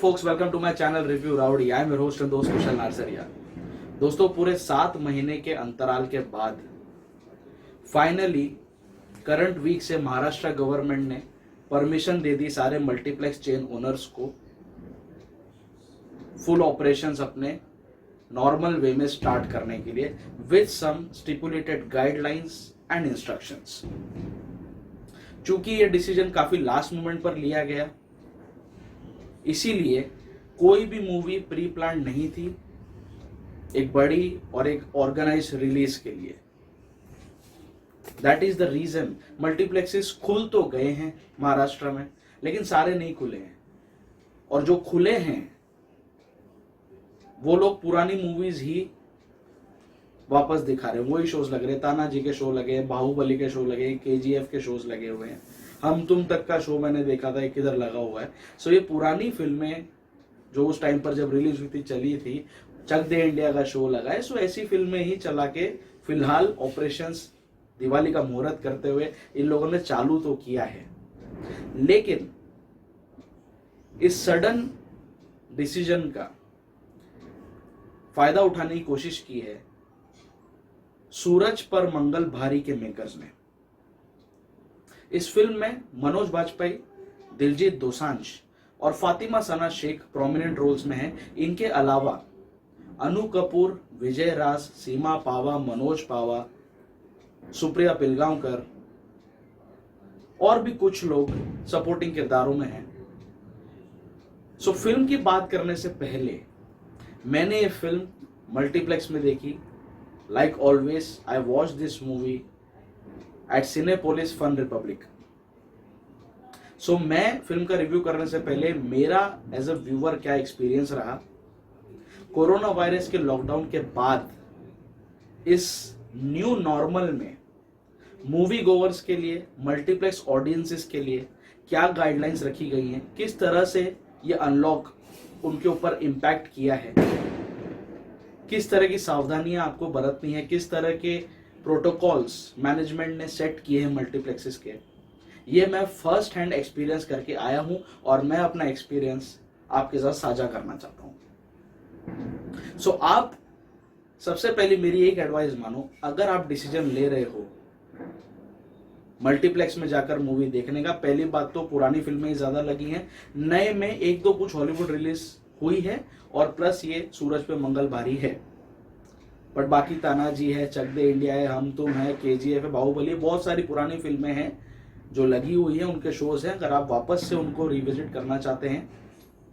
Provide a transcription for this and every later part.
folks, welcome to my channel Review Rowdy. I am your host and दोस्त कुशल नारसरिया। दोस्तों, पूरे 7 महीने के अंतराल के बाद फाइनली करंट वीक से महाराष्ट्र गवर्नमेंट ने परमिशन दे दी सारे मल्टीप्लेक्स चेन ओनर्स को फुल ऑपरेशंस अपने नॉर्मल वे में स्टार्ट करने के लिए with some stipulated guidelines and instructions. चूंकि ये डिसीजन काफी लास्ट मोमेंट पर लिया गया, इसीलिए कोई भी मूवी प्री प्लान नहीं थी एक बड़ी और एक ऑर्गेनाइज रिलीज के लिए। That is the reason multiplexes खुल तो गए हैं महाराष्ट्र में, लेकिन सारे नहीं खुले हैं, और जो खुले हैं वो लोग पुरानी मूवीज ही वापस दिखा रहे हैं। वही शोज लग रहे हैं, तानाजी के शो लगे, बाहुबली के शो लगे, केजीएफ के शोज लगे हुए हैं, हम तुम तक का शो मैंने देखा था किधर लगा हुआ है। सो ये पुरानी फिल्में जो उस टाइम पर जब रिलीज हुई थी चली थी, चक दे इंडिया का शो लगा है। सो ऐसी फिल्में ही चला के फिलहाल ऑपरेशंस दिवाली का मुहूर्त करते हुए इन लोगों ने चालू तो किया है, लेकिन इस सडन डिसीजन का फायदा उठाने की कोशिश की है सूरज पर मंगल भारी के मेकर्स ने। इस फिल्म में मनोज बाजपेयी, दिलजीत दोसांझ और फातिमा सना शेख प्रोमिनेंट रोल्स में हैं। इनके अलावा अनु कपूर, विजय राज, सीमा पावा, मनोज पावा, सुप्रिया पिलगांवकर और भी कुछ लोग सपोर्टिंग किरदारों में हैं। सो फिल्म की बात करने से पहले मैंने ये फिल्म मल्टीप्लेक्स में देखी। Like always I watch this movie at Cinepolis Fun Republic. So मैं फिल्म का रिव्यू करने से पहले मेरा एज अ व्यूअर क्या एक्सपीरियंस रहा कोरोना वायरस के लॉकडाउन के बाद इस न्यू नॉर्मल में मूवी गोवर्स के लिए, मल्टीप्लेक्स ऑडियंसेस के लिए क्या गाइडलाइंस रखी गई हैं, किस तरह से ये अनलॉक उनके ऊपर इम्पैक्ट किया है, किस तरह की सावधानियां आपको बरतनी है, किस तरह के प्रोटोकॉल्स मैनेजमेंट ने सेट किए हैं मल्टीप्लेक्सेस के, ये मैं फर्स्ट हैंड एक्सपीरियंस करके आया हूं और मैं अपना एक्सपीरियंस आपके साथ साझा करना चाहता हूं। सो आप सबसे पहले मेरी एक एडवाइस मानो, अगर आप डिसीजन ले रहे हो मल्टीप्लेक्स में जाकर मूवी देखने का, पहली बात तो पुरानी फिल्में ही ज्यादा लगी हैं, नए में एक दो कुछ हॉलीवुड रिलीज हुई है और प्लस ये सूरज पे मंगल भारी है, बट बाकी तानाजी है, चक दे इंडिया है, हम तुम है, केजीएफ है, बाहुबली, बहुत सारी पुरानी फिल्में हैं जो लगी हुई है, उनके शोज हैं। अगर आप वापस से उनको रिविजिट करना चाहते हैं,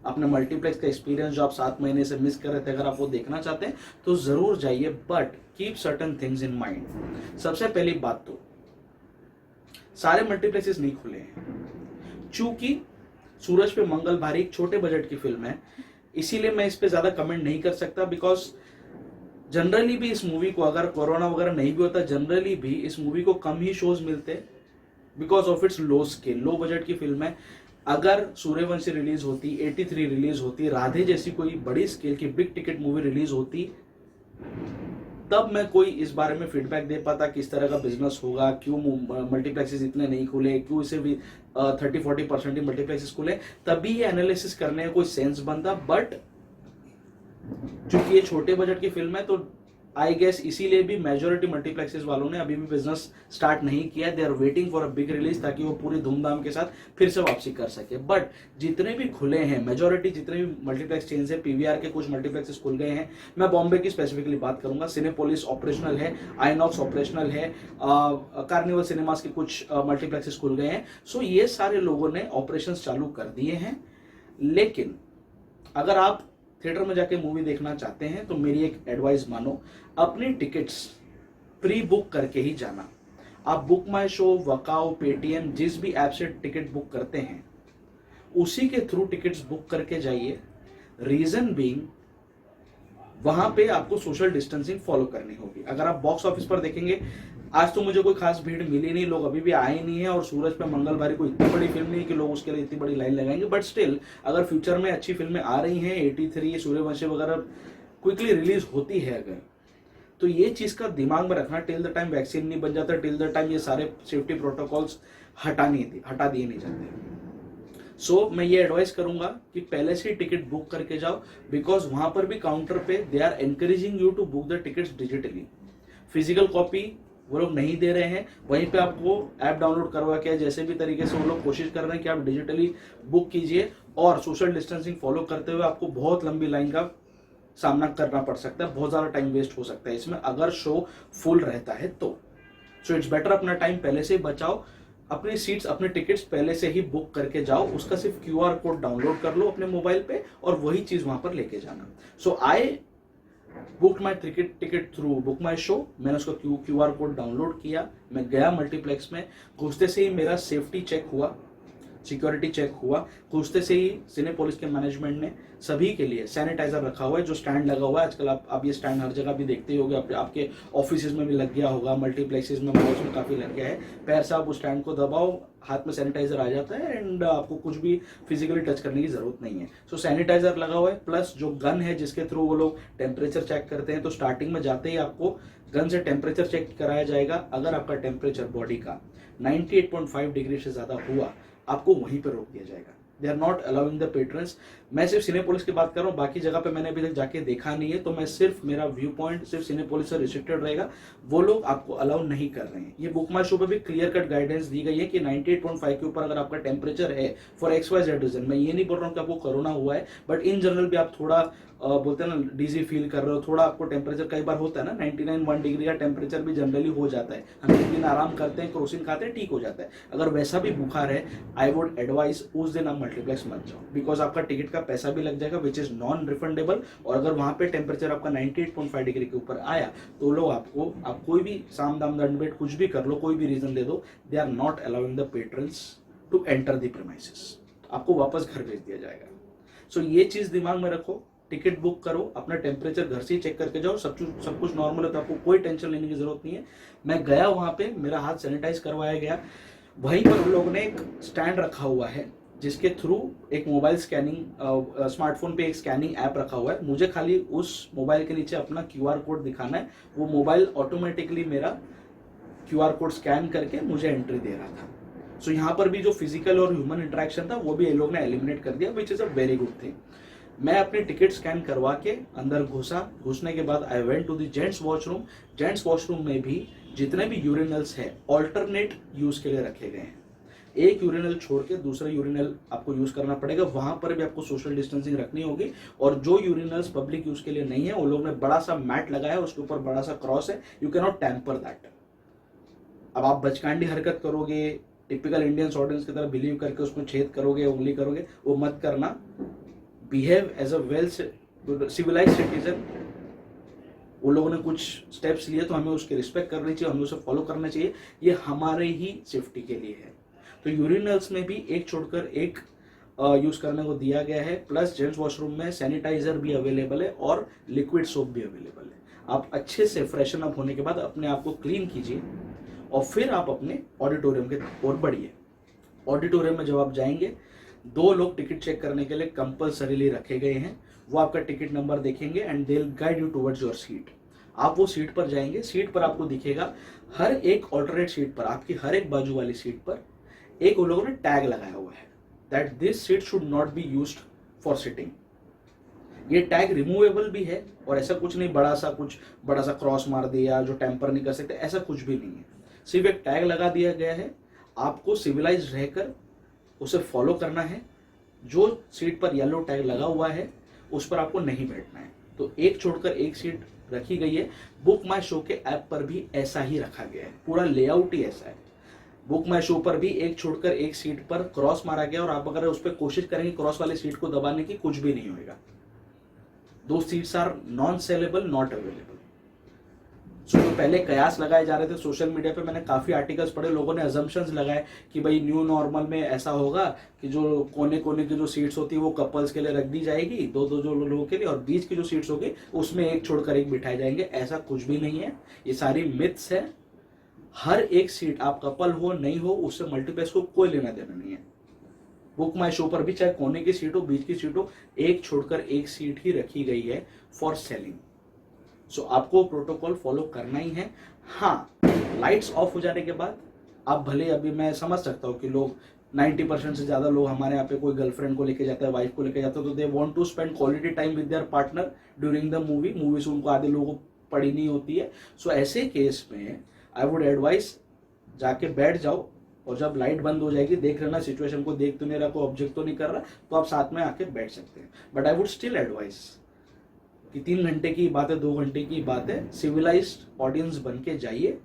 अपने मल्टीप्लेक्स का एक्सपीरियंस जो आप 7 महीने से मिस कर रहे थे, अगर आप वो देखना चाहते हैं तो जरूर जाइए, but keep certain things in mind. सबसे पहली बात तो सारे मल्टीप्लेक्सेस नहीं खुले हैं। चूंकि सूरज पे मंगल भारी एक छोटे बजट की फिल्म है, इसीलिए मैं इस पे ज्यादा कमेंट नहीं कर सकता, बिकॉज जनरली भी इस मूवी को, अगर कोरोना वगैरह नहीं भी होता, जनरली भी इस मूवी को कम ही शोज मिलते because of its low scale, low budget की फिल्म है। अगर सूर्यवंशी रिलीज होती, 83 रिलीज होती, राधे जैसी कोई बड़ी स्केल की बिग टिकट मूवी रिलीज होती, तब मैं कोई इस बारे में फीडबैक दे पाता किस तरह का बिजनेस होगा, क्यों मल्टीप्लेक्सेस इतने नहीं खुले, क्यों इसे भी 30-40% ही मल्टीप्लेक्सेस खुले, तभी ये एनालिसिस करने का कोई सेंस बनता। बट चूंकि ये छोटे बजट की फिल्म है, तो आई गेस इसीलिए भी मेजोरिटी मल्टीप्लेक्सेस वालों ने अभी भी बिजनेस स्टार्ट नहीं किया। They are waiting for a big release, ताकि वो पूरी धूमधाम के साथ फिर से वापसी कर सके। बट जितने भी खुले हैं, मेजोरिटी जितने भी मल्टीप्लेक्स चेन्स है, पीवीआर के कुछ मल्टीप्लेक्सेस खुल गए हैं। मैं बॉम्बे की स्पेसिफिकली बात करूंगा, सिनेपोलिस ऑपरेशनल है, आइनॉक्स ऑपरेशनल है, कार्निवल सिनेमास के कुछ मल्टीप्लेक्सेस खुल गए हैं। सो ये सारे लोगों ने ऑपरेशन चालू कर दिए हैं। लेकिन अगर आप थिएटर में जाके मूवी देखना चाहते हैं तो मेरी एक एडवाइस मानो, अपनी टिकट्स प्री बुक करके ही जाना। आप book My show, Wakaoo, Paytm, जिस भी ऐप से टिकट बुक करते हैं उसी के थ्रू टिकट्स बुक करके जाइए। रीजन बीइंग, वहां पे आपको सोशल डिस्टेंसिंग फॉलो करनी होगी। अगर आप बॉक्स ऑफिस पर देखेंगे, आज तो मुझे कोई खास भीड़ मिली नहीं, लोग अभी भी आए नहीं है, और सूरज पे मंगल भारी कोई इतनी बड़ी फिल्म नहीं कि लोग उसके लिए इतनी बड़ी लाइन लगाएंगे। बट स्टिल, अगर फ्यूचर में अच्छी फिल्में आ रही हैं, 83, सूर्यवंशी वगैरह क्विकली रिलीज होती है अगर, तो ये चीज का दिमाग में रखना, टिल द टाइम वैक्सीन नहीं बन जाता, टिल द टाइम ये सारे सेफ्टी प्रोटोकॉल्स हटा दिए नहीं जाते। सो मैं ये एडवाइस करूंगा कि पहले से ही टिकट बुक करके जाओ, बिकॉज वहां पर भी काउंटर पे they are encouraging you to book the tickets digitally. Physical copy वो लोग नहीं दे रहे हैं, वहीं पे आपको ऐप डाउनलोड करवा के जैसे भी तरीके से वो लोग कोशिश कर रहे हैं कि आप डिजिटली बुक कीजिए, और सोशल डिस्टेंसिंग फॉलो करते हुए आपको बहुत लंबी लाइन का सामना करना पड़ सकता है, बहुत ज़्यादा टाइम वेस्ट हो सकता है इसमें अगर शो फुल रहता है तो। सो इट्स बेटर अपना टाइम पहले से ही बचाओ, अपनी सीट्स अपने टिकट्स पहले से ही बुक करके जाओ, उसका सिर्फ क्यूआर कोड डाउनलोड कर लो अपने मोबाइल पे और वही चीज़ वहां पर लेके जाना। So I book my ticket through Book My Show, मैंने उसका क्यूआर कोड डाउनलोड किया, मैं गया मल्टीप्लेक्स में, घुसते से ही मेरा सेफ्टी चेक हुआ, सिक्योरिटी चेक हुआ, घुसते से ही सिनेपोलिस के मैनेजमेंट ने सभी के लिए सैनिटाइजर रखा हुआ है, जो स्टैंड लगा हुआ है आजकल आप ये स्टैंड हर जगह भी देखते ही होगे, आपके ऑफिस में भी लग गया होगा, मल्टीप्लेक्सेस में मॉल्स में काफ़ी लग गया है। पैर से आप उस स्टैंड को दबाओ, हाथ में सैनिटाइजर आ जाता है एंड आपको कुछ भी फिजिकली टच करने की जरूरत नहीं है। सो सैनिटाइजर लगा हुआ है, प्लस जो गन है जिसके थ्रू वो लोग टेम्परेचर चेक करते हैं, तो स्टार्टिंग में जाते ही आपको गन से टेम्परेचर चेक कराया जाएगा। अगर आपका टेम्परेचर बॉडी का 98.5 डिग्री से ज़्यादा हुआ, आपको वहीं पर रोक दिया जाएगा। They are not allowing the patrons. मैं सिर्फ सिनेपोलिस की बात कर रहा हूँ, बाकी जगह पे मैंने अभी तक जाके देखा नहीं है, तो मैं सिर्फ मेरा व्यू पॉइंट सिर्फ सिनेपोलिस से रिस्ट्रिक्टेड रहेगा, वो लोग आपको अलाउ नहीं कर रहे हैं। ये बुक माई शो पे भी क्लियर कट गाइडेंस दी गई है कि 98.5 के ऊपर अगर आपका टेम्परेचर है फॉर XYZ रीजन, मैं ये नहीं बोल रहा हूँ कि आपको कोरोना हुआ है, बट इन जनरल भी आप थोड़ा बोलते हैं ना डीजी फील कर रहे हो, थोड़ा आपको टेम्परेचर कई बार होता है ना 99 डिग्री का टेम्परेचर भी जनरली हो जाता है, हम एक दिन आराम करते हैं, क्रोसिन खाते हैं, ठीक हो जाता है। अगर वैसा भी बुखार है, आई वुड एडवाइस उस दिन आप मल्टीप्लेक्स मत जाओ, बिकॉज आपका टिकट का पैसा भी लग जाएगा विच इज नॉन रिफंडेबल, और अगर वहां पे टेम्परेचर आपका 98.5 डिग्री के ऊपर आया तो लोग आपको, आप कोई भी साम दाम दंड भेंट कुछ भी कर लो, कोई भी रीजन दे दो, they are not allowing the patrons to enter the premises, आपको वापस घर भेज दिया जाएगा। सो ये चीज दिमाग में रखो, टिकट बुक करो, अपना टेम्परेचर घर से ही चेक करके जाओ, सब कुछ नॉर्मल है तो आपको कोई टेंशन लेने की जरूरत नहीं है। मैं गया वहां पे, मेरा हाथ सैनिटाइज करवाया गया, वहीं पर उन लोगों ने एक स्टैंड रखा हुआ है जिसके थ्रू एक मोबाइल स्कैनिंग, स्मार्टफोन पे एक स्कैनिंग ऐप रखा हुआ है, मुझे खाली उस मोबाइल के नीचे अपना क्यूआर कोड दिखाना है, वो मोबाइल ऑटोमेटिकली मेरा क्यूआर कोड स्कैन करके मुझे एंट्री दे रहा था। सो यहाँ पर भी जो फिजिकल और ह्यूमन इंटरेक्शन था वो भी ये लोग ने एलिमिनेट कर दिया, which is a very good thing. मैं अपनी टिकट स्कैन करवा के अंदर घुसने के बाद I went to the gents washroom. Gents washroom में भी जितने भी यूरिनल्स है ऑल्टरनेट यूज के लिए रखे गए हैं, एक यूरिनल छोड़ के दूसरा यूरिनल आपको यूज करना पड़ेगा, वहां पर भी आपको सोशल डिस्टेंसिंग रखनी होगी, और जो यूरिनल्स पब्लिक यूज के लिए नहीं है, वो लोग ने बड़ा सा मैट लगाया, उसके ऊपर बड़ा सा क्रॉस है, you can not tamper that. अब आप बचकांडी हरकत करोगे, टिपिकल इंडियंस ऑडियंस की तरह बिलीव करके उसमें छेद करोगे, उंगली करोगे, वो मत करना। Behave as a well civilised citizen. वो लोगों ने कुछ स्टेप्स लिए तो हमें उसकी रिस्पेक्ट करनी चाहिए, हमें उसे फॉलो करना चाहिए, ये हमारे ही सेफ्टी के लिए है। तो यूरिनल्स में भी एक छोड़कर एक यूज करने को दिया गया है, प्लस जेंट्स वॉशरूम में सैनिटाइजर भी अवेलेबल है और लिक्विड सोप भी अवेलेबल है। आप अच्छे से फ्रेशन अप होने के बाद अपने आप को क्लीन कीजिए और फिर आप अपने ऑडिटोरियम के ओर बढ़िए। ऑडिटोरियम में जब आप जाएंगे, 2 लोग टिकट चेक करने के लिए कंपल्सरीली रखे गए हैं, वो आपका टिकट नंबर देखेंगे and they will guide you towards your seat. आप वो सीट पर जाएंगे, सीट पर आपको दिखेगा हर एक ऑल्टरनेट सीट पर, आपकी हर एक बाजू वाली सीट पर एक उन लोगों ने टैग लगाया हुआ है that this seat should not be used for sitting. ये टैग रिमूवेबल भी है, और ऐसा कुछ नहीं बड़ा सा क्रॉस मार दिया जो टेम्पर नहीं कर सकते, ऐसा कुछ भी नहीं है। सिर्फ एक टैग लगा दिया गया है, आपको सिविलाइज रहकर उसे फॉलो करना है। जो सीट पर येलो टैग लगा हुआ है उस पर आपको नहीं बैठना है। तो एक छोड़कर एक सीट रखी गई है। बुक माई शो के ऐप पर भी ऐसा ही रखा गया है, पूरा लेआउट ही ऐसा है। बुक माई शो पर भी एक छोड़कर एक सीट पर क्रॉस मारा गया, और आप अगर उस पर कोशिश करेंगे क्रॉस वाली सीट को दबाने की, कुछ भी नहीं होगा। दो seats are non saleable, not available. So जो पहले कयास लगाए जा रहे थे सोशल मीडिया पे, मैंने काफी आर्टिकल्स पढ़े, लोगों ने अजम्पशंस लगाए कि भाई न्यू नॉर्मल में ऐसा होगा कि जो कोने कोने की जो सीट्स होती है वो कपल्स के लिए रख दी जाएगी, दो जो लोगों के लिए, और बीच की जो सीट्स होगी उसमें एक छोड़कर एक बिठाए जाएंगे। ऐसा कुछ भी नहीं है, ये सारी मिथ्स है। हर एक सीट, आप कपल हो नहीं हो, उससे मल्टीप्लेक्स को कोई लेना देना नहीं है। बुक माई शो पर भी चाहे कोने की सीट हो, बीच की सीट हो, एक छोड़कर एक सीट ही रखी गई है फॉर सेलिंग। सो आपको प्रोटोकॉल फॉलो करना ही है। हाँ, लाइट्स ऑफ हो जाने के बाद आप भले, अभी मैं समझ सकता हूँ कि लोग 90% से ज़्यादा लोग हमारे यहाँ पे कोई गर्लफ्रेंड को लेके जाता है, वाइफ को लेके जाता है, तो they want to spend quality time with their partner during the movie से उनको आधे लोगों को पड़ी नहीं होती है। सो ऐसे केस में आई वुड एडवाइस जाके बैठ जाओ, और जब लाइट बंद हो जाएगी देख लेना सिचुएशन को, देख तो नहीं रहा, कोई ऑब्जेक्ट तो नहीं कर रहा, तो आप साथ में आके बैठ सकते हैं। But I would still advice कि 3 घंटे की बात है, 2 घंटे की बात है, सिविलाइज्ड ऑडियंस बन के जाइए,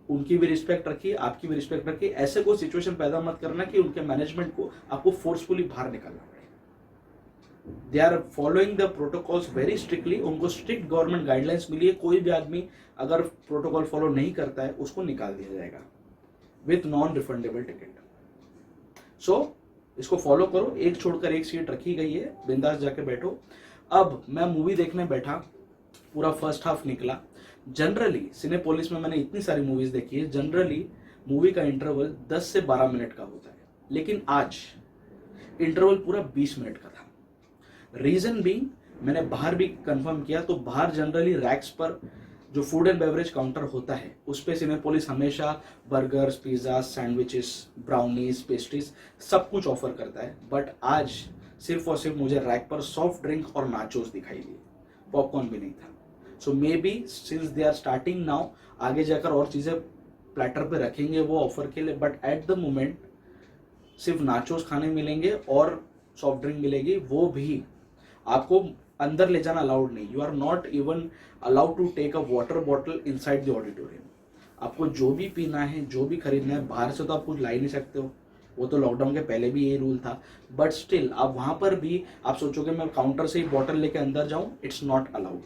उनकी भी रिस्पेक्ट रखिए, आपकी भी रिस्पेक्ट रखिए। ऐसे कोई सिचुएशन पैदा मत करना कि उनके मैनेजमेंट को आपको फोर्सफुली बाहर निकालना पड़े। They are following the protocols very strictly, उनको स्ट्रिक्ट गवर्नमेंट गाइडलाइंस मिली है, कोई भी आदमी अगर प्रोटोकॉल फॉलो नहीं करता है उसको निकाल दिया जाएगा विथ नॉन रिफंडेबल टिकट। सो इसको फॉलो करो, एक छोड़कर एक सीट रखी गई है, बिंदास जाके बैठो। अब मैं मूवी देखने बैठा, पूरा फर्स्ट हाफ निकला। जनरली सिनेपोलिस में मैंने इतनी सारी मूवीज देखी है, जनरली मूवी का इंटरवल 10 से 12 मिनट का होता है, लेकिन आज इंटरवल पूरा 20 मिनट का था। रीजन बीइंग, मैंने बाहर भी कंफर्म किया, तो बाहर जनरली रैक्स पर जो फूड एंड बेवरेज काउंटर होता है उस पे सिनेपोलिस हमेशा burgers, pizza, sandwiches, brownies, pastries सब कुछ ऑफर करता है। बट आज सिर्फ और सिर्फ मुझे रैक पर सॉफ्ट ड्रिंक और नाचोस दिखाई दिए, पॉपकॉर्न भी नहीं था। So maybe since they are starting now, आगे जाकर और चीज़ें प्लेटर पे रखेंगे वो ऑफर के लिए, बट एट द मोमेंट सिर्फ नाचोस खाने मिलेंगे और सॉफ्ट ड्रिंक मिलेगी, वो भी आपको अंदर ले जाना अलाउड नहीं। You are not even allowed to take a water bottle inside the auditorium. आपको जो भी पीना है, जो भी खरीदना है, बाहर से तो आप कुछ ला ही नहीं सकते हो, वो तो लॉकडाउन के पहले भी यही रूल था। बट स्टिल आप वहाँ पर भी आप सोचोगे मैं काउंटर से ही बॉटल लेके अंदर जाऊँ, इट्स नॉट अलाउड।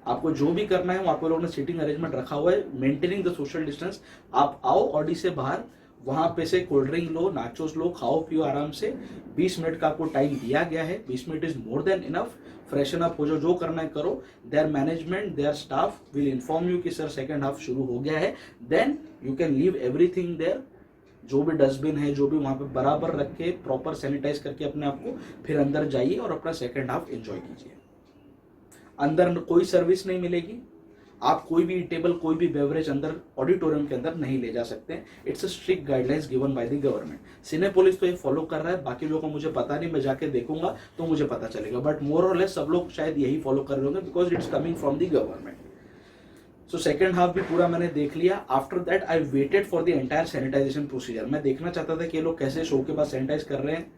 आपको जो भी करना है, वहाँ पर लोगों ने सीटिंग अरेंजमेंट रखा हुआ है, मेंटेनिंग द सोशल डिस्टेंस। आप आओ ऑडी से बाहर, वहाँ पे से कोल्ड ड्रिंक लो, नाचोस लो, खाओ पियो आराम से। 20 मिनट का आपको टाइम दिया गया है, 20 minute is more than enough. Freshen up हो जाओ, जो करना है करो। Their management, their staff will inform you कि सर सेकंड हाफ शुरू हो गया है, then you can leave everything there. जो भी डस्टबिन है, जो भी वहाँ पे बराबर रख के प्रॉपर सैनिटाइज करके अपने आप को, फिर अंदर जाइए और अपना सेकंड हाफ एंजॉय कीजिए। अंदर कोई सर्विस नहीं मिलेगी, आप कोई भी टेबल, कोई भी बेवरेज अंदर ऑडिटोरियम के अंदर नहीं ले जा सकते। It's a strict guidelines given by the government. Cinepolis तो ये फॉलो कर रहा है, बाकी लोगों को मुझे पता नहीं, मैं जाके देखूंगा तो मुझे पता चलेगा, बट मोर और लेस सब लोग शायद यही फॉलो कर रहे होंगे, because it's coming from the government. So second half भी पूरा मैंने देख लिया। After that I waited for the entire sanitisation procedure. मैं देखना चाहता था कि ये लोग कैसे शो के बाद सैनिटाइज कर रहे हैं।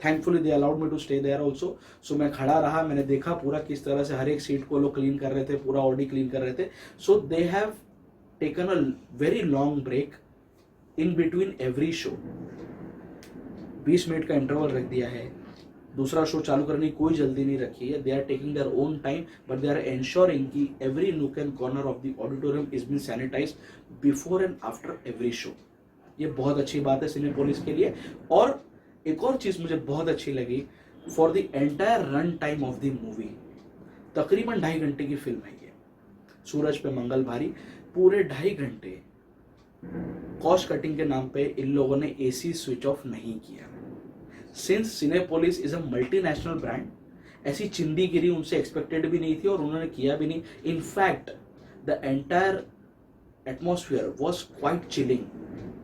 Thankfully they allowed me to stay there also. So मैं खड़ा रहा, मैंने देखा पूरा किस तरह से हर एक सीट को लोग क्लीन कर रहे थे, पूरा ऑडी क्लीन कर रहे थे। So they have taken a very long break in between every show. 20 minute का इंटरवल रख दिया है, दूसरा शो चालू करने की कोई जल्दी नहीं रखी है। They are taking their own time, but they are ensuring कि every nook and corner of the auditorium is been sanitised before and after every show. ये बहुत अच्छी बात है सिनेपोलिस के लिए। और एक और चीज मुझे बहुत अच्छी लगी, for the entire run time of the movie, तकरीबन 2.5 घंटे की फिल्म है ये, सूरज पे मंगल भारी, पूरे 2.5 घंटे कॉस्ट कटिंग के नाम पे इन लोगों ने एसी स्विच ऑफ नहीं किया। Since Cinepolis is a multinational brand, ऐसी चिंदीगिरी उनसे एक्सपेक्टेड भी नहीं थी और उन्होंने किया भी नहीं। In fact the entire atmosphere was quite chilling,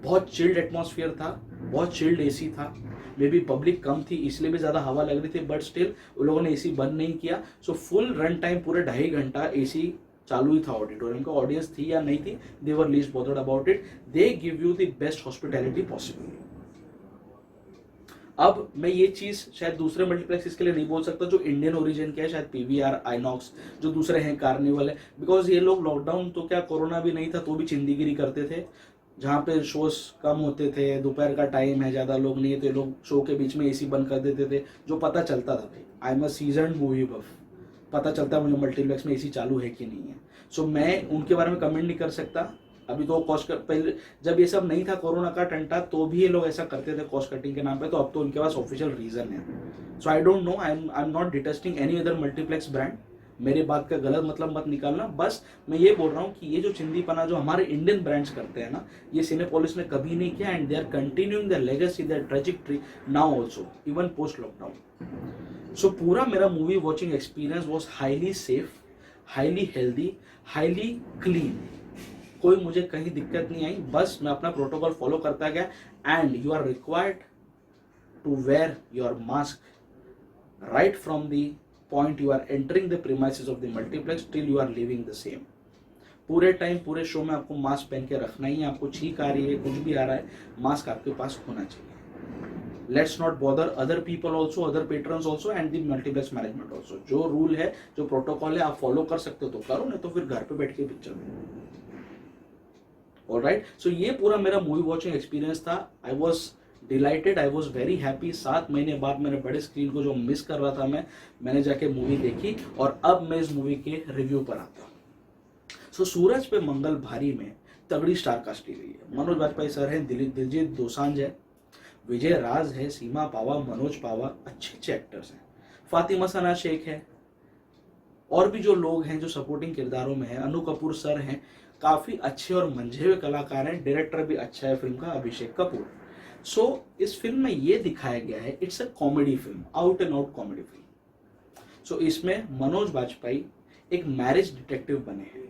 बहुत चिल्ड एटमॉस्फेयर था, बहुत चिल्ड एसी था। मे बी पब्लिक कम थी इसलिए भी ज़्यादा हवा लग रही थी, बट स्टिल उन लोगों ने एसी बंद नहीं किया। सो फुल रन टाइम पूरे 2.5 घंटा एसी चालू ही था ऑडिटोरियम का। ऑडियंस थी या नहीं थी, they were least bothered about it. They give you the best hospitality possible. अब मैं ये चीज शायद दूसरे मल्टीप्लेक्सेस के लिए नहीं बोल सकता जो इंडियन ओरिजिन के है, शायद पीवीआर, आइनॉक्स, जो दूसरे हैं, कार्निवल है, बिकॉज ये लोग लॉकडाउन तो क्या, कोरोना भी नहीं था तो भी चिंदीगिरी करते थे। जहाँ पे शोज कम होते थे, दोपहर का टाइम है, ज़्यादा लोग नहीं है, तो लोग शो के बीच में एसी बंद कर देते थे, जो पता चलता था। भाई I am a seasoned movie buff, पता चलता है मुझे मल्टीप्लेक्स में एसी चालू है कि नहीं है। सो मैं उनके बारे में कमेंट नहीं कर सकता। अभी तो कॉस्ट कर, पहले जब ये सब नहीं था कोरोना का टंटा, तो भी ये लोग ऐसा करते थे कॉस्ट कटिंग के नाम पे, तो अब तो उनके पास ऑफिशियल रीजन है। So I don't know, I am not detesting any other multiplex brand, मेरी बात का गलत मतलब मत निकालना। बस मैं ये बोल रहा हूँ कि ये जो चिंदीपना जो हमारे इंडियन ब्रांड्स करते हैं ना, ये सिनेपोलिस ने कभी नहीं किया, and they are continuing their legacy, their trajectory now also, even post lockdown. So पूरा मेरा movie watching experience was highly safe, highly healthy, highly clean. कोई मुझे कहीं दिक्कत नहीं आई, बस मैं अपना प्रोटोकॉल फॉलो करता गया। And you are required to wear your mask right from the point you are entering the premises of the multiplex till you are leaving the same. पूरे टाइम पूरे शो में आपको मास्क पहन के रखना ही है। आपको छींक आ रही है, कुछ भी आ रहा है, मास्क आपके पास होना चाहिए। Let's not bother other people also, other patrons also and the multiplex management also. जो रूल है, जो प्रोटोकॉल है, आप फॉलो कर सकते हो तो करो, नहीं तो फिर घर पे बैठ के पिक्चर देखो। ऑलराइट, सो ये पूरा मेरा मूवी वॉचिंग एक्सपीरियंस था। I was dilated, I was very happy. 7 महीने बाद मेरे बड़े स्क्रीन को जो मिस कर रहा था मैंने जाके मूवी देखी और अब मैं इस मूवी के रिव्यू पर आता हूँ। सो सूरज पे मंगल भारी में तगड़ी स्टारकास्ट ली गई है। मनोज वाजपेयी सर हैं, दिलजीत दोसांझ है, विजय राज है, सीमा पावा, मनोज पावा, अच्छे अच्छे एक्टर्स हैं। फातिमा सना शेख है, और भी जो लोग हैं जो सपोर्टिंग किरदारों में हैं, अनु कपूर सर हैं, काफी अच्छे और मंझे हुए कलाकार हैं। डायरेक्टर भी अच्छा है फिल्म का, अभिषेक कपूर। सो इस फिल्म में ये दिखाया गया है, it's a comedy film, out and out comedy film. So इसमें मनोज वाजपेयी एक मैरिज डिटेक्टिव बने हैं,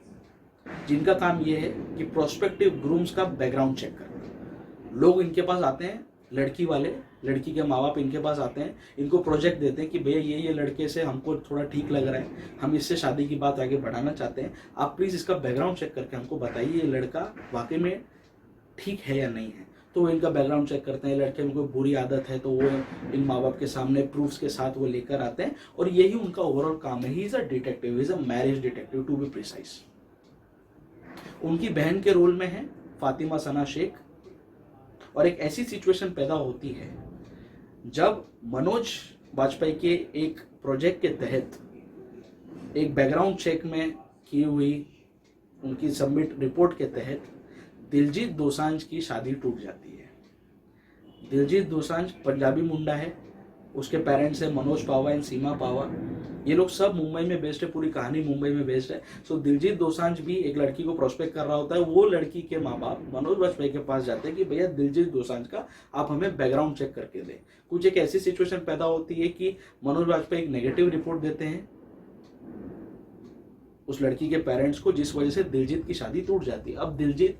जिनका काम यह है कि प्रोस्पेक्टिव ग्रूम्स का बैकग्राउंड चेक करना। लोग इनके पास आते हैं, लड़की वाले, लड़की के माँ बाप इनके पास आते हैं, इनको प्रोजेक्ट देते हैं कि भैया ये लड़के से हमको थोड़ा ठीक लग रहा है, हम इससे शादी की बात आगे बढ़ाना चाहते हैं, आप प्लीज़ इसका बैकग्राउंड चेक करके हमको बताइए ये लड़का वाकई में ठीक है या नहीं है। तो वो इनका बैकग्राउंड चेक करते हैं, लड़के में कोई बुरी आदत है तो वो इन माँ बाप के सामने प्रूफ्स के साथ वो लेकर आते हैं, और यही उनका ओवरऑल काम है। He is a detective, he is a marriage detective to be precise. उनकी बहन के रोल में है फातिमा सना शेख, और एक ऐसी सिचुएशन पैदा होती है जब मनोज वाजपेयी के एक प्रोजेक्ट के तहत एक बैकग्राउंड चेक में की हुई उनकी सबमिट रिपोर्ट के तहत दिलजीत दोसांझ की शादी टूट जाती है। दिलजीत दोसांझ पंजाबी मुंडा है, उसके पेरेंट्स है मनोज पावा एंड सीमा पावा। ये लोग सब मुंबई में बेस्ड है, पूरी कहानी मुंबई में बेस्ड है। सो दिलजीत दोसांझ भी एक लड़की को प्रोस्पेक्ट कर रहा होता है। वो लड़की के माँ बाप मनोज वाजपेयी के पास जाते हैं कि भैया दिलजीत दोसांझ का आप हमें बैकग्राउंड चेक करके दें। कुछ एक ऐसी सिचुएशन पैदा होती है कि मनोज वाजपेयी एक नेगेटिव रिपोर्ट देते हैं उस लड़की के पेरेंट्स को, जिस वजह से दिलजीत की शादी टूट जाती है। अब दिलजीत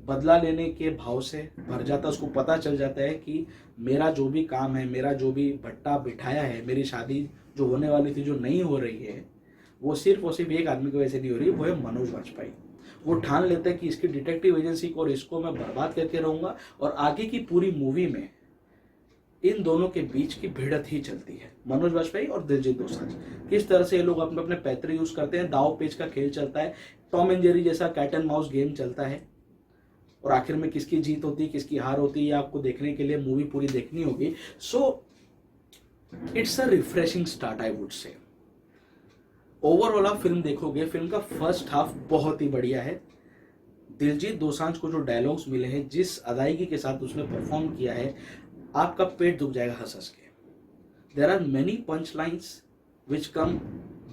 बदला लेने के भाव से भर जाता, उसको पता चल जाता है कि मेरा जो भी काम है, मेरा जो भी भट्टा बिठाया है, मेरी शादी जो होने वाली थी, जो नहीं हो रही है, वो सिर्फ और सिर्फ एक आदमी की वजह से नहीं हो रही, वो है मनोज वाजपेयी। वो ठान लेता है कि इसकी डिटेक्टिव एजेंसी को और इसको मैं बर्बाद करके रहूंगा, और आगे की पूरी मूवी में इन दोनों के बीच की भिड़त ही चलती है, मनोज वाजपेयी और दिलजीत दोसांझ। किस तरह से ये लोग अपने अपने पैतरे यूज करते हैं, दाव पेच का खेल चलता है, टॉम एंड जेरी जैसा कैट एंड माउस गेम चलता है, और आखिर में किसकी जीत होती है, किसकी हार होती है, आपको देखने के लिए मूवी पूरी देखनी होगी। So it's a refreshing start, I would say. Overall आप फिल्म देखोगे, फिल्म का फर्स्ट हाफ बहुत ही बढ़िया है। दिलजीत दोसांझ को जो डायलॉग्स मिले हैं, जिस अदायगी के साथ उसने परफॉर्म किया है, आपका पेट दुख जाएगा हंस हंस के। There are many punch lines which come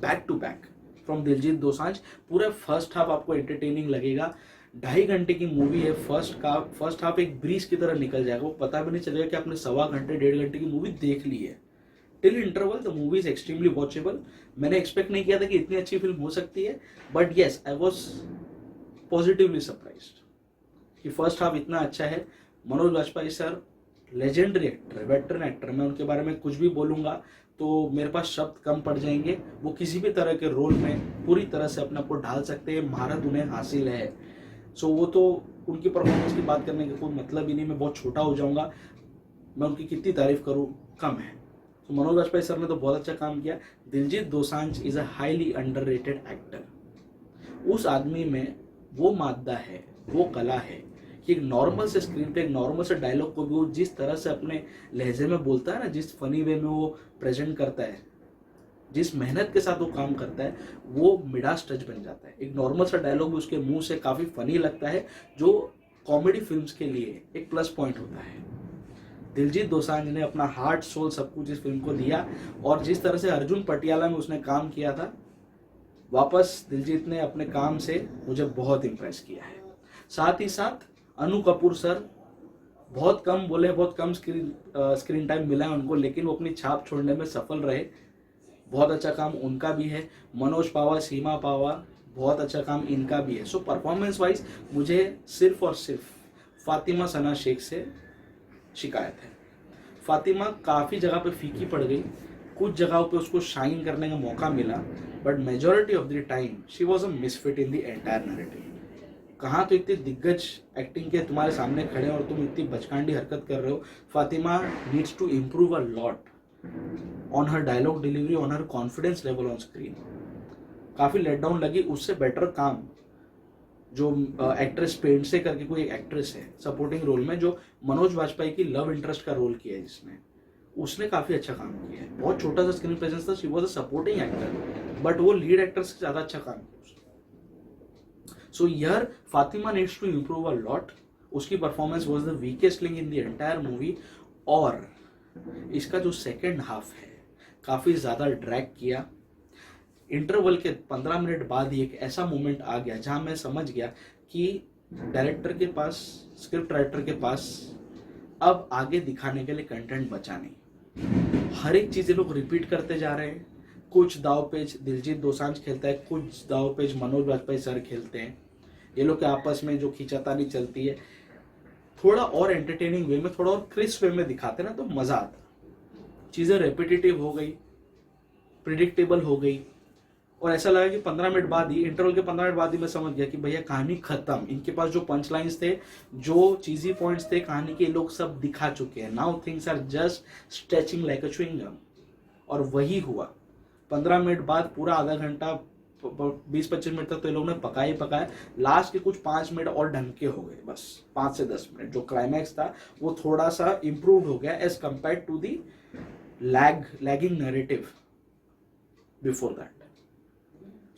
back to back from Diljit Dosanjh. पूरा फर्स्ट हाफ आपको एंटरटेनिंग लगेगा। 2.5 घंटे की मूवी है। फर्स्ट हाफ एक ब्रीज की तरह निकल जाएगा, वो पता भी नहीं चलेगा कि आपने 1.25 घंटे 1.5 घंटे की मूवी देख ली है। Till interval the movie is extremely watchable. मैंने एक्सपेक्ट नहीं किया था कि इतनी अच्छी फिल्म हो सकती है, but yes, I was positively surprised कि फर्स्ट हाफ इतना अच्छा है। Manoj Vajpayee sir legendary actor, veteran actor, मैं उनके बारे में कुछ भी बोलूँगा तो मेरे पास शब्द कम पड़ जाएंगे। वो किसी भी तरह के रोल में पूरी तरह से अपने आप को ढाल सकते हैं, महारत उन्हें हासिल है। सो वो तो उनकी परफॉर्मेंस की बात करने का कोई मतलब ही नहीं, मैं बहुत छोटा हो जाऊंगा, मैं उनकी कितनी तारीफ करूं कम है। तो मनोज वाजपेयी सर ने तो बहुत अच्छा काम किया। Diljit Dosanjh is a highly underrated actor. उस आदमी में वो मादा है, वो कला है कि एक नॉर्मल से स्क्रीन पे, एक नॉर्मल से डायलॉग को भी वो जिस तरह से अपने लहजे में बोलता है ना, जिस फनी वे में वो प्रेजेंट करता है, जिस मेहनत के साथ वो काम करता है, वो मिडास टच बन जाता है। एक नॉर्मल सा डायलॉग भी उसके मुंह से काफ़ी फनी लगता है, जो कॉमेडी फिल्म्स के लिए एक प्लस पॉइंट होता है। दिलजीत दोसांझ ने अपना हार्ट सोल सब कुछ इस फिल्म को दिया, और जिस तरह से अर्जुन पटियाला में उसने काम किया था, वापस दिलजीत ने अपने काम से मुझे बहुत इम्प्रेस किया है। साथ ही साथ अनु कपूर सर बहुत कम बोले, बहुत कम स्क्रीन टाइम मिला है उनको, लेकिन वो अपनी छाप छोड़ने में सफल रहे। बहुत अच्छा काम उनका भी है। मनोज पावा, सीमा पावा, बहुत अच्छा काम इनका भी है। सो परफॉर्मेंस वाइज मुझे सिर्फ और सिर्फ फातिमा सना शेख से शिकायत है। फातिमा काफ़ी जगह पे फीकी पड़ गई, कुछ जगहों पे उसको शाइन करने का मौका मिला, but majority of the time she was a misfit in the entire narrative. कहाँ तो इतने दिग्गज एक्टिंग के तुम्हारे सामने खड़े हैं और तुम इतनी बचकांडी हरकत कर रहे हो। Fatima needs to improve a lot on her dialogue delivery, on her confidence level on screen. काफ़ी लेट डाउन लगी। उससे बेटर काम जो एक्ट्रेस पेंट से करके कोई एक एक्ट्रेस है सपोर्टिंग रोल में, जो मनोज वाजपेयी की लव इंटरेस्ट का रोल किया है जिसने, उसने काफ़ी अच्छा काम किया है। बहुत छोटा सा स्क्रीन प्रेजेंस था, she was a supporting actor, but वो लीड एक्टर से ज़्यादा अच्छा काम किया उसने। So here Fatima needs to improve a lot. उसकी performance was the weakest link in the entire movie. और इसका जो सेकेंड हाफ है काफ़ी ज़्यादा ड्रैग किया। इंटरवल के 15 मिनट बाद ही एक ऐसा मोमेंट आ गया जहां मैं समझ गया कि डायरेक्टर के पास, स्क्रिप्ट राइटर के पास अब आगे दिखाने के लिए कंटेंट बचा नहीं। हर एक चीज़ ये लोग रिपीट करते जा रहे हैं। कुछ दाव पेज दिलजीत दोसांझ खेलता है, कुछ दाव पेज मनोज वाजपेयी सर खेलते हैं। ये लोग के आपस में जो खींचातानी चलती है, थोड़ा और एंटरटेनिंग वे में, थोड़ा और क्रिस्प वे में दिखाते ना तो मज़ा आता। चीज़ें रेपिटेटिव हो गई, प्रिडिक्टेबल हो गई, और ऐसा लगा कि 15 मिनट बाद ही, इंटरवल के 15 मिनट बाद ही मैं समझ गया कि भैया कहानी खत्म। इनके पास जो पंच लाइन्स थे, जो चीजी पॉइंट्स थे कहानी के, लोग सब दिखा चुके हैं। Now things are just stretching like a chewing gum. और वही हुआ। 15 मिनट बाद पूरा आधा घंटा 20-25 मिनट तक तो ये लोग ने पकाया ही पकाया। लास्ट के कुछ 5 मिनट और ढंग के हो गए, बस 5 से 10 मिनट। जो क्लाइमैक्स था वो थोड़ा सा इम्प्रूव हो गया as compare to the lagging narrative before that.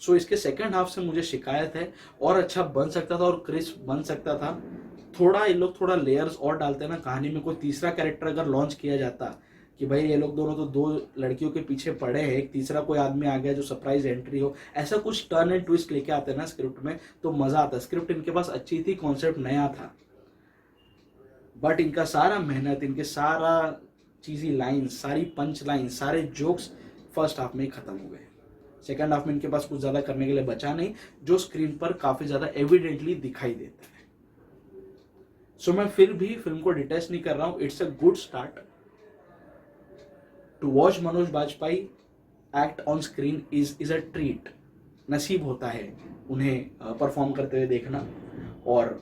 So इसके सेकंड हाफ से मुझे शिकायत है। और अच्छा बन सकता था और क्रिस्प बन सकता था। थोड़ा ये लोग थोड़ा लेयर्स और डालते ना कहानी में, कोई तीसरा कैरेक्टर अगर लॉन्च किया जाता कि भाई ये लोग दोनों तो 2 लड़कियों के पीछे पड़े हैं, एक तीसरा कोई आदमी आ गया जो सरप्राइज एंट्री हो, ऐसा कुछ टर्न एंड ट्विस्ट लेके आते ना स्क्रिप्ट में तो मजा आता। स्क्रिप्ट इनके पास अच्छी थी, कॉन्सेप्ट नया था, बट इनका सारा मेहनत, इनके सारा चीज़ी लाइन्स, सारी पंच लाइन्स, सारे जोक्स फर्स्ट हाफ में ही खत्म हो गए। सेकंड हाफ में इनके पास कुछ ज़्यादा करने के लिए बचा नहीं, जो स्क्रीन पर काफ़ी ज़्यादा एविडेंटली दिखाई देता है। सो मैं फिर भी फिल्म को डिटेस्ट नहीं कर रहा हूँ। It's a good start to watch Manoj Vajpayee act on screen is a treat. नसीब होता है उन्हें परफॉर्म करते हुए देखना। और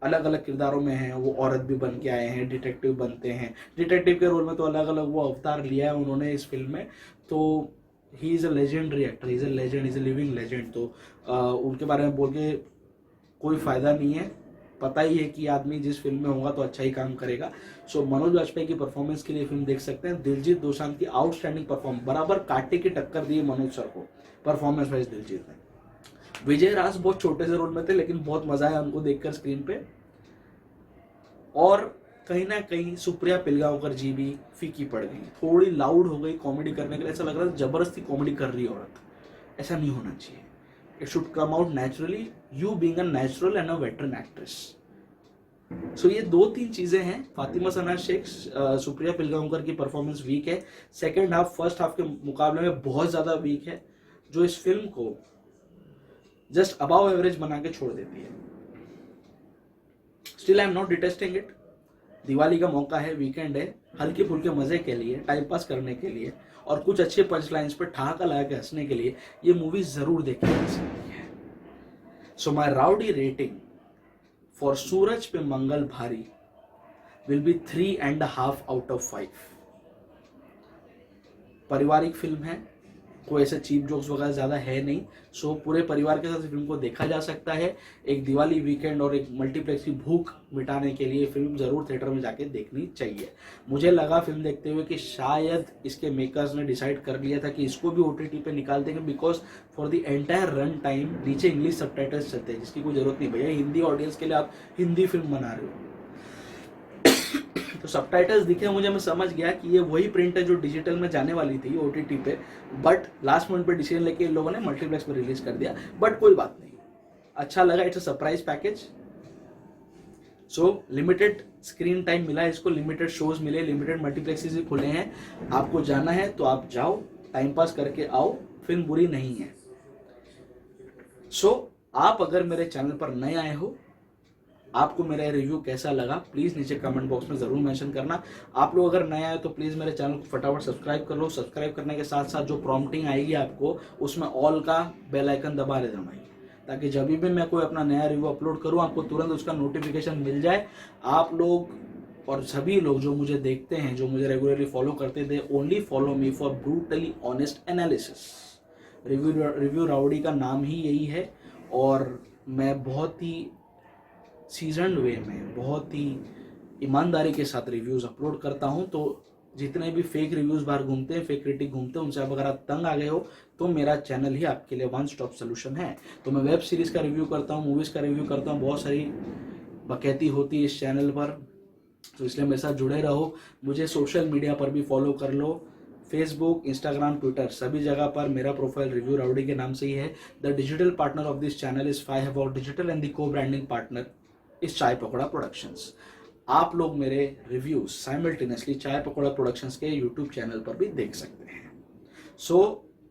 अलग अलग किरदारों में हैं, वो औरत भी बन के आए हैं, डिटेक्टिव बनते हैं। डिटेक्टिव के रोल में तो अलग अलग वो अवतार लिया है उन्होंने इस फिल्म में। तो ही is a legendary actor, he is a legend, is a living legend. तो उनके बारे में बोल के कोई फ़ायदा नहीं है। पता ही है कि आदमी जिस फिल्म में होगा तो अच्छा ही काम करेगा। सो मनोज वाजपेयी की परफॉर्मेंस के लिए फिल्म देख सकते हैं। दिलजीत दोसांझ की आउटस्टैंडिंग परफॉर्मेंस, बराबर कांटे की टक्कर दी है मनोज सर को परफॉर्मेंस वाइज दिलजीत ने। विजय राज बहुत छोटे से रोल में थे, लेकिन बहुत मजा आया उनको देखकर स्क्रीन पे। और कहीं ना कहीं सुप्रिया पिलगांवकर जी भी फीकी पड़ गई, थोड़ी लाउड हो गई कॉमेडी करने के लिए। ऐसा लग रहा था जबरदस्ती कॉमेडी कर रही है औरत। ऐसा नहीं होना चाहिए। It should come out naturally, you being a natural and a veteran actress. So ये 2-3 चीजें हैं। फातिमा सना शेख, सुप्रिया पिलगांवकर की परफॉर्मेंस वीक है। सेकेंड हाफ फर्स्ट हाफ के मुकाबले में बहुत ज्यादा वीक है, जो इस फिल्म को जस्ट अबाव एवरेज बना के छोड़ देती है। Still I am not detesting it. Diwali का मौका है, वीकेंड है, हल्के फुल्के मजे के लिए, टाइम पास करने के लिए और कुछ अच्छे पंच लाइन्स पर ठहाका लगा के हंसने के लिए ये मूवी जरूर देखी जा सकती है। सो माई राउडी रेटिंग फॉर सूरज पे मंगल भारी विल बी 3.5 आउट ऑफ 5। पारिवारिक फिल्म है, कोई ऐसे चीप जोक्स वगैरह ज़्यादा है नहीं। सो पूरे परिवार के साथ फिल्म को देखा जा सकता है। एक दिवाली वीकेंड और एक मल्टीप्लेक्स की भूख मिटाने के लिए फिल्म ज़रूर थिएटर में जाके देखनी चाहिए। मुझे लगा फिल्म देखते हुए कि शायद इसके मेकर्स ने डिसाइड कर लिया था कि इसको भी OTT पे निकाल देंगे, because for the entire run time नीचे इंग्लिश सबटाइटल्स चलते हैं, जिसकी कोई ज़रूरत नहीं। भैया हिंदी ऑडियंस के लिए आप हिंदी फिल्म बना रहे हो तो सबटाइटल्स दिखे मुझे, मैं समझ गया कि ये वही प्रिंट है जो डिजिटल में जाने वाली थी OTT पे, बट लास्ट मोमेंट पे डिसीजन लेके इन लोगों ने मल्टीप्लेक्स पे रिलीज कर दिया। बट कोई बात नहीं, अच्छा लगा। It's a surprise package. So limited screen time मिला इसको, लिमिटेड शोज मिले, लिमिटेड मल्टीप्लेक्सेस भी खुले हैं। आपको जाना है तो आप जाओ, टाइम पास करके आओ, फिल्म बुरी नहीं है। सो आप अगर मेरे चैनल पर नए आए हो, आपको मेरा रिव्यू कैसा लगा प्लीज़ नीचे कमेंट बॉक्स में ज़रूर मेंशन करना। आप लोग अगर नए आए तो प्लीज़ मेरे चैनल को फटाफट सब्सक्राइब कर लो। सब्सक्राइब करने के साथ साथ जो प्रॉम्प्टिंग आएगी आपको, उसमें ऑल का बेल आइकन दबा देना भाई, ताकि जब भी मैं कोई अपना नया रिव्यू अपलोड करूँ आपको तुरंत उसका नोटिफिकेशन मिल जाए। आप लोग और सभी लोग जो मुझे देखते हैं, जो मुझे रेगुलरली फॉलो करते थे, only follow me for brutally honest analysis. Review rowdy का नाम ही यही है और मैं बहुत ही सीजनड वे में, बहुत ही ईमानदारी के साथ रिव्यूज़ अपलोड करता हूं। तो जितने भी फेक रिव्यूज़ बाहर घूमते हैं, फेक क्रिटिक घूमते हैं, उनसे अब अगर आप तंग आ गए हो तो मेरा चैनल ही आपके लिए वन स्टॉप सोल्यूशन है। तो मैं वेब सीरीज़ का रिव्यू करता हूँ, मूवीज़ का रिव्यू करता हूँ, बहुत सारी बकैती होती है इस चैनल पर, तो इसलिए मेरे साथ जुड़े रहो। मुझे सोशल मीडिया पर भी फॉलो कर लो, फेसबुक, इंस्टाग्राम, ट्विटर, सभी जगह पर मेरा प्रोफाइल रिव्यू राउडी के नाम से ही है। The digital partner of this channel is 5 about digital and the को ब्रांडिंग पार्टनर इस चाय पकौड़ा प्रोडक्शंस। आप लोग मेरे रिव्यूज साइमल्टेनियसली चाय पकौड़ा प्रोडक्शंस के यूट्यूब चैनल पर भी देख सकते हैं। सो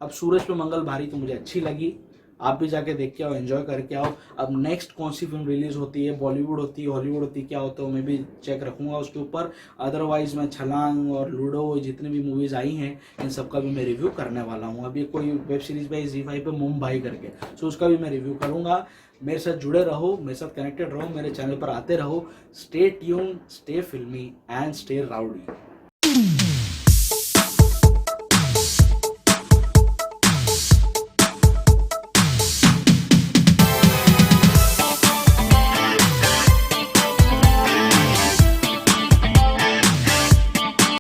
अब सूरज पे मंगल भारी तो मुझे अच्छी लगी, आप भी जाके देख के आओ, एंजॉय करके आओ। अब नेक्स्ट कौन सी फिल्म रिलीज होती है, बॉलीवुड होती है, हॉलीवुड होती है, क्या होता है, मैं भी चेक रखूंगा उसके ऊपर। अदरवाइज मैं छलांग और लूडो, जितनी भी मूवीज आई हैं इन सब का भी मैं रिव्यू करने वाला हूँ। अभी कोई वेब सीरीज पे ZEE5 पे मुंबई करके, सो उसका भी मैं रिव्यू करूंगा। मेरे साथ जुड़े रहो, मेरे साथ कनेक्टेड रहो, मेरे चैनल पर आते रहो। स्टे ट्यून, स्टे फिल्मी एंड स्टे राउडी।